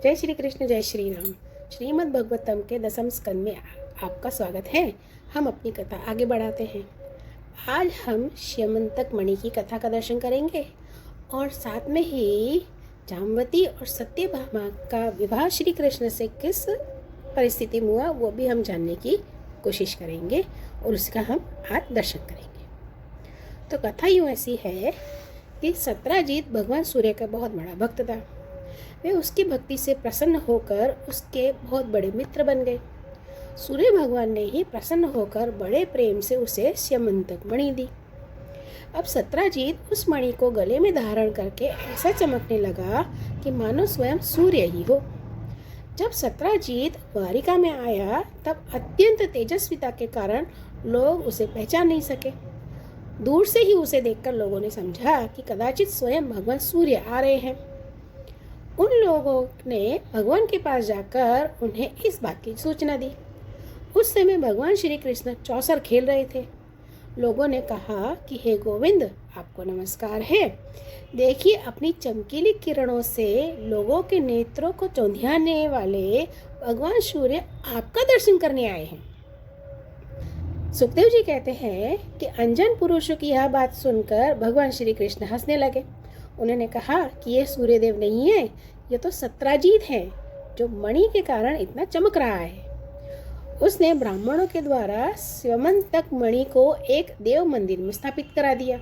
जय श्री कृष्ण, जय श्री राम। श्रीमद् भगवतम के दसम स्कंद में आपका स्वागत है। हम अपनी कथा आगे बढ़ाते हैं। आज हम श्यमंतक मणि की कथा का दर्शन करेंगे और साथ में ही जामवती और सत्यभामा का विवाह श्री कृष्ण से किस परिस्थिति में हुआ वो भी हम जानने की कोशिश करेंगे और उसका हम आज दर्शन करेंगे। तो कथा यूँ ऐसी है कि सत्राजीत भगवान सूर्य का बहुत बड़ा भक्त था। वे उसकी भक्ति से प्रसन्न होकर उसके बहुत बड़े मित्र बन गए। सूर्य भगवान ने ही प्रसन्न होकर बड़े प्रेम से उसे श्यमंतक मणि दी। अब सत्राजीत उस मणि को गले में धारण करके ऐसा चमकने लगा कि मानो स्वयं सूर्य ही हो। जब सत्राजीत द्वारिका में आया तब अत्यंत तेजस्विता के कारण लोग उसे पहचान नहीं सके। दूर से ही उसे देखकर लोगों ने समझा कि कदाचित स्वयं भगवान सूर्य आ रहे हैं। उन लोगों ने भगवान के पास जाकर उन्हें इस बात की सूचना दी। उस समय भगवान श्री कृष्ण चौसर खेल रहे थे। लोगों ने कहा कि हे गोविंद, आपको नमस्कार है। देखिए, अपनी चमकीली किरणों से लोगों के नेत्रों को चौंधियाने वाले भगवान सूर्य आपका दर्शन करने आए हैं। सुखदेव जी कहते हैं कि अनजान पुरुषों की यह बात सुनकर भगवान श्री कृष्ण हंसने लगे। उन्होंने कहा कि ये सूर्यदेव नहीं है, ये तो सत्राजीत है जो मणि के कारण इतना चमक रहा है। उसने ब्राह्मणों के द्वारा श्यमंतक मणि को एक देव मंदिर में स्थापित करा दिया।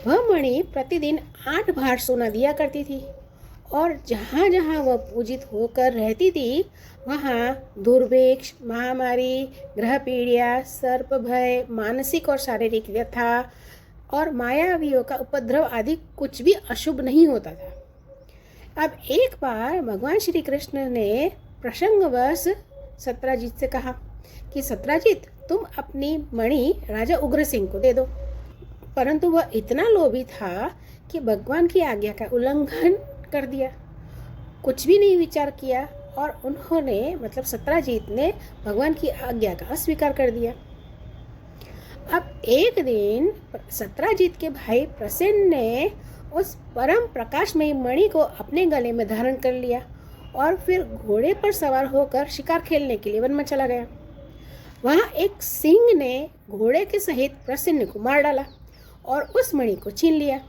वह मणि प्रतिदिन 8 भार सोना दिया करती थी और जहाँ जहाँ वह पूजित होकर रहती थी वहाँ दुर्भिक्ष, महामारी, ग्रह पीड़िया, सर्प भय, मानसिक और शारीरिक व्यथा और मायावियों का उपद्रव आदि कुछ भी अशुभ नहीं होता था। अब एक बार भगवान श्री कृष्ण ने प्रसंगवश सत्राजीत से कहा कि सत्राजीत, तुम अपनी मणि राजा उग्रसेन को दे दो। परंतु वह इतना लोभी था कि भगवान की आज्ञा का उल्लंघन कर दिया, कुछ भी नहीं विचार किया और उन्होंने सत्राजीत ने भगवान की आज्ञा का अस्वीकार कर दिया। अब एक दिन सत्राजीत के भाई प्रसेन ने उस परम प्रकाशमयी मणि को अपने गले में धारण कर लिया और फिर घोड़े पर सवार होकर शिकार खेलने के लिए वन में चला गया। वहाँ एक सिंह ने घोड़े के सहित प्रसेन को मार डाला और उस मणि को छीन लिया।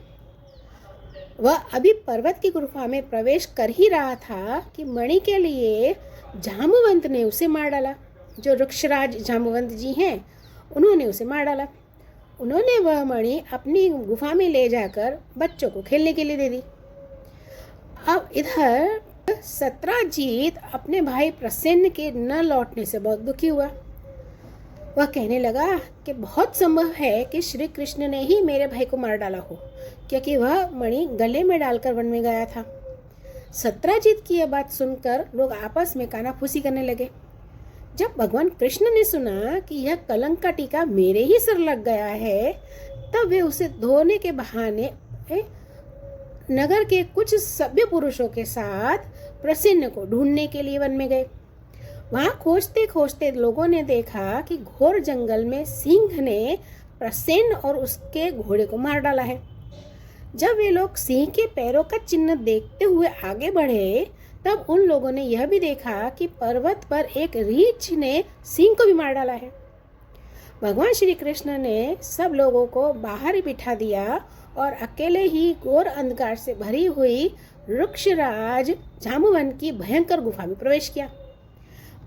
वह अभी पर्वत की गुफा में प्रवेश कर ही रहा था कि मणि के लिए जाम्बवंत ने उसे मार डाला। जो वृक्षराज जाम्बवंत जी हैं, उन्होंने उसे मार डाला। उन्होंने वह मणि अपनी गुफा में ले जाकर बच्चों को खेलने के लिए दे दी। अब इधर सत्राजीत अपने भाई प्रसेन के न लौटने से बहुत दुखी हुआ। वह कहने लगा कि बहुत संभव है कि श्री कृष्ण ने ही मेरे भाई को मार डाला हो, क्योंकि वह मणि गले में डालकर वन में गया था। सत्राजीत की यह बात सुनकर लोग आपस में कानाफूसी करने लगे। जब भगवान कृष्ण ने सुना कि यह कलंक का टीका मेरे ही सिर लग गया है, तब वे उसे धोने के बहाने नगर के कुछ सभ्य पुरुषों के साथ प्रसेन को ढूंढने के लिए वन में गए। वहां खोजते खोजते लोगों ने देखा कि घोर जंगल में सिंह ने प्रसेन और उसके घोड़े को मार डाला है। जब वे लोग सिंह के पैरों का चिन्ह देखते हुए आगे बढ़े तब उन लोगों ने यह भी देखा कि पर्वत पर एक रीछ ने सिंह को भी मार डाला है। भगवान श्री कृष्ण ने सब लोगों को बाहर ही बिठा दिया और अकेले ही घोर अंधकार से भरी हुई वृक्षराज जाम्बवन की भयंकर गुफा में प्रवेश किया।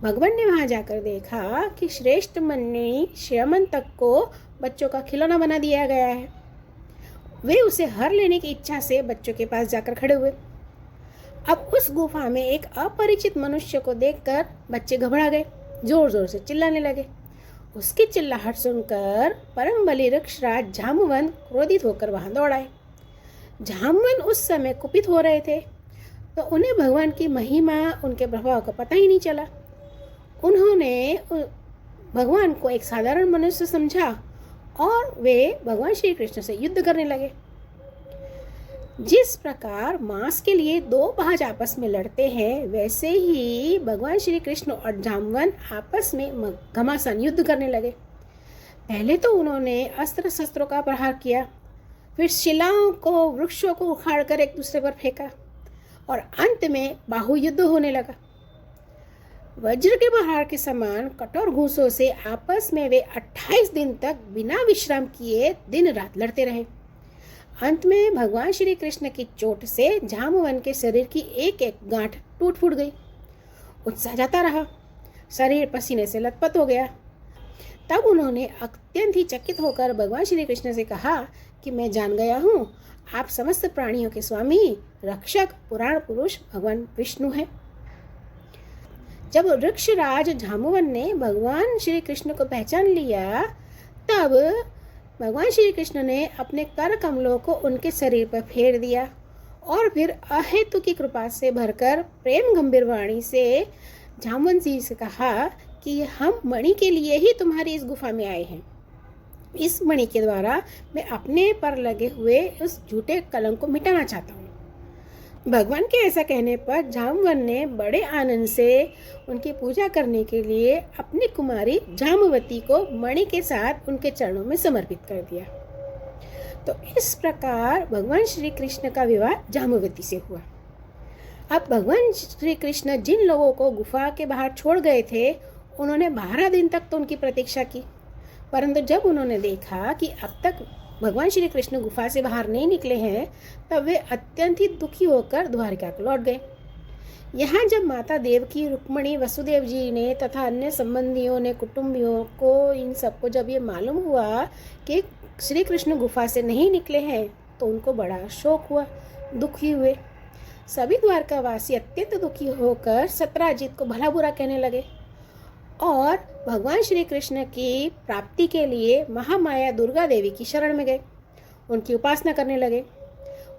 भगवान ने वहां जाकर देखा कि श्रेष्ठ मणि श्यमंतक को बच्चों का खिलौना बना दिया गया है। वे उसे हर लेने की इच्छा से बच्चों के पास जाकर खड़े हुए। अब उस गुफा में एक अपरिचित मनुष्य को देखकर बच्चे घबरा गए, जोर जोर से चिल्लाने लगे। उसकी चिल्लाहट सुनकर परम बलि वृक्षराज जाम्बवन क्रोधित होकर वहां दौड़ आए। जाम्बवन उस समय कुपित हो रहे थे तो उन्हें भगवान की महिमा, उनके प्रभाव का पता ही नहीं चला। उन्होंने भगवान को एक साधारण मनुष्य समझा और वे भगवान श्री कृष्ण से युद्ध करने लगे। जिस प्रकार मांस के लिए 2 बाज आपस में लड़ते हैं, वैसे ही भगवान श्री कृष्ण और जाम्बवन आपस में घमासान युद्ध करने लगे। पहले तो उन्होंने अस्त्र शस्त्रों का प्रहार किया, फिर शिलाओं को, वृक्षों को उखाड़कर एक दूसरे पर फेंका और अंत में बाहुयुद्ध होने लगा। वज्र के बहार के समान कठोर घूंसों से आपस में वे 28 दिन तक बिना विश्राम किए दिन रात लड़ते रहे। अंत में भगवान श्री कृष्ण की चोट से जाम्बवन के शरीर की एक एक गांठ टूट फूट गई। उत्साह जाता रहा, शरीर पसीने से लथपथ हो गया। तब उन्होंने अत्यंत ही चकित होकर भगवान श्री कृष्ण से कहा कि मैं जान गया हूँ, आप समस्त प्राणियों के स्वामी, रक्षक, पुराण पुरुष भगवान विष्णु हैं। जब वृक्षराज जाम्बवन ने भगवान श्री कृष्ण को पहचान लिया, तब भगवान श्री कृष्ण ने अपने कर कमलों को उनके शरीर पर फेर दिया और फिर अहेतु की कृपा से भरकर प्रेम गंभीर वाणी से जाम्बवन जी से कहा कि हम मणि के लिए ही तुम्हारी इस गुफा में आए हैं। इस मणि के द्वारा मैं अपने पर लगे हुए उस झूठे कलंक को मिटाना चाहता हूँ। भगवान के ऐसा कहने पर जाम्बवन ने बड़े आनंद से उनकी पूजा करने के लिए अपनी कुमारी जाम्बवती को मणि के साथ उनके चरणों में समर्पित कर दिया। तो इस प्रकार भगवान श्री कृष्ण का विवाह जाम्बवती से हुआ। अब भगवान श्री कृष्ण जिन लोगों को गुफा के बाहर छोड़ गए थे, उन्होंने 12 दिन तक तो उनकी प्रतीक्षा की, परंतु जब उन्होंने देखा कि अब तक भगवान श्री कृष्ण गुफा से बाहर नहीं निकले हैं, तब वे अत्यंत ही दुखी होकर द्वारिका को लौट गए। यहाँ जब माता देवकी, रुक्मणी, वसुदेव जी ने तथा अन्य संबंधियों ने, कुटुंबियों को, इन सबको जब ये मालूम हुआ कि श्री कृष्ण गुफा से नहीं निकले हैं, तो उनको बड़ा शोक हुआ, दुखी हुए। सभी द्वारकावासी अत्यंत दुखी होकर सत्राजित को भला बुरा कहने लगे और भगवान श्री कृष्ण की प्राप्ति के लिए महामाया दुर्गा देवी की शरण में गए, उनकी उपासना करने लगे।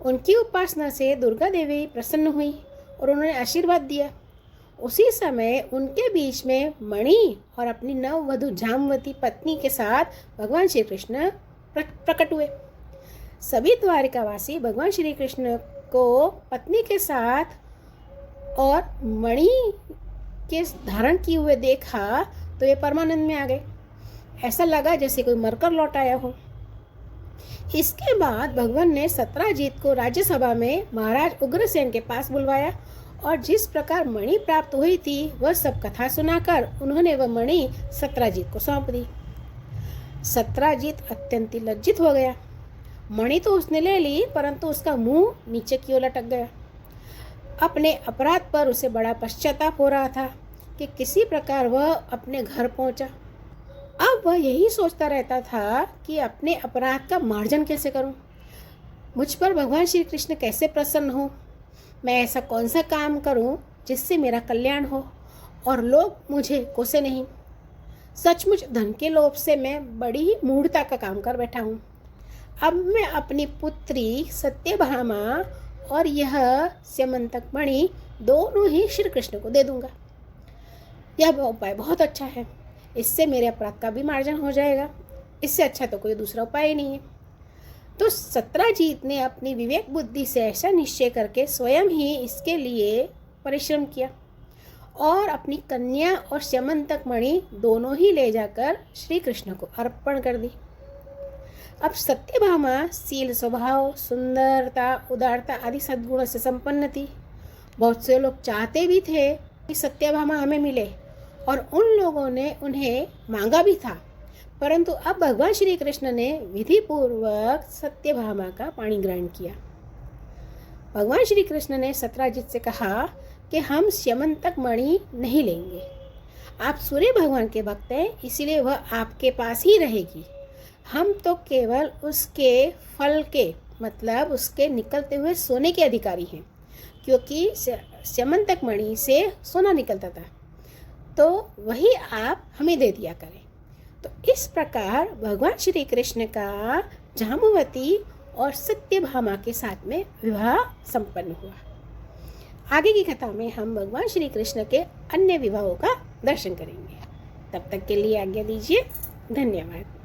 उनकी उपासना से दुर्गा देवी प्रसन्न हुई और उन्होंने आशीर्वाद दिया। उसी समय उनके बीच में मणि और अपनी नववधु जाम्बवती पत्नी के साथ भगवान श्री कृष्ण प्रकट हुए। सभी द्वारिकावासी भगवान श्री कृष्ण को पत्नी के साथ और मणि के धारण किए हुए देखा तो ये परमानंद में आ गए। ऐसा लगा जैसे कोई मरकर लौट आया हो। इसके बाद भगवान ने सत्राजित को राज्यसभा में महाराज उग्रसेन के पास बुलवाया और जिस प्रकार मणि प्राप्त हुई थी वह सब कथा सुनाकर उन्होंने वह मणि सत्राजित को सौंप दी। सत्राजित अत्यंत लज्जित हो गया। मणि तो उसने ले ली, परंतु उसका मुंह नीचे की ओर लटक गया। अपने अपराध पर उसे बड़ा पश्चाताप हो रहा था कि किसी प्रकार वह अपने घर पहुंचा। अब वह यही सोचता रहता था कि अपने अपराध का मार्जन कैसे करूं, मुझ पर भगवान श्री कृष्ण कैसे प्रसन्न हो, मैं ऐसा कौन सा काम करूं जिससे मेरा कल्याण हो और लोग मुझे कोसे नहीं। सचमुच धन के लोभ से मैं बड़ी ही मूढ़ता का काम कर बैठा हूँ। अब मैं अपनी पुत्री सत्यभामा और यह स्यमंतक मणि दोनों ही श्री कृष्ण को दे दूंगा। यह उपाय बहुत अच्छा है, इससे मेरे अपराध का भी मार्जन हो जाएगा। इससे अच्छा तो कोई दूसरा उपाय ही नहीं है। तो सत्राजित ने अपनी विवेक बुद्धि से ऐसा निश्चय करके स्वयं ही इसके लिए परिश्रम किया और अपनी कन्या और स्यमंतक मणि दोनों ही ले जाकर श्री कृष्ण को अर्पण कर दी। अब सत्यभामा शील, स्वभाव, सुंदरता, उदारता आदि सद्गुणों से संपन्न थी। बहुत से लोग चाहते भी थे कि सत्यभामा हमें मिले और उन लोगों ने उन्हें मांगा भी था, परंतु अब भगवान श्री कृष्ण ने विधि पूर्वक सत्यभामा का पाणी ग्रहण किया। भगवान श्री कृष्ण ने सत्राजित से कहा कि हम स्यमंतक मणि नहीं लेंगे। आप सूर्य भगवान के भक्त हैं, इसीलिए वह आपके पास ही रहेगी। हम तो केवल उसके फल के, मतलब उसके निकलते हुए सोने के अधिकारी हैं, क्योंकि स्यमंतक मणि से सोना निकलता था, तो वही आप हमें दे दिया करें। तो इस प्रकार भगवान श्री कृष्ण का जाम्बवती और सत्यभामा के साथ में विवाह संपन्न हुआ। आगे की कथा में हम भगवान श्री कृष्ण के अन्य विवाहों का दर्शन करेंगे। तब तक के लिए आज्ञा दीजिए। धन्यवाद।